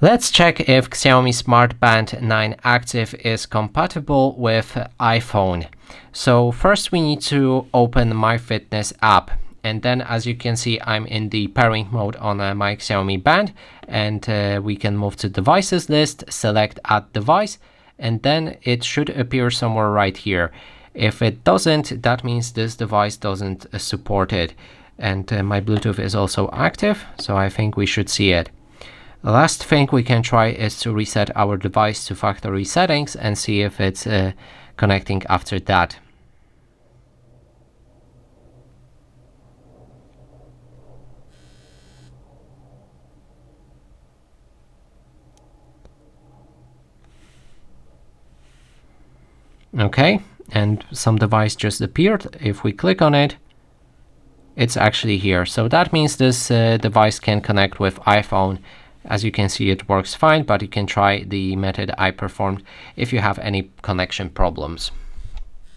Let's check if Xiaomi Smart Band 9 Active is compatible with iPhone. So first we need to open MyFitness app, and then as you can see I'm in the pairing mode on my Xiaomi Band, and we can move to devices list, select add device, and then it should appear somewhere right here. If it doesn't, that means this device doesn't support it, and my Bluetooth is also active, so I think we should see it. The last thing we can try is to reset our device to factory settings and see if it's connecting after that. Okay, and some device just appeared. If we click on it, it's actually here. So that means this device can connect with iPhone. As you can see, it works fine, but you can try the method I performed if you have any connection problems.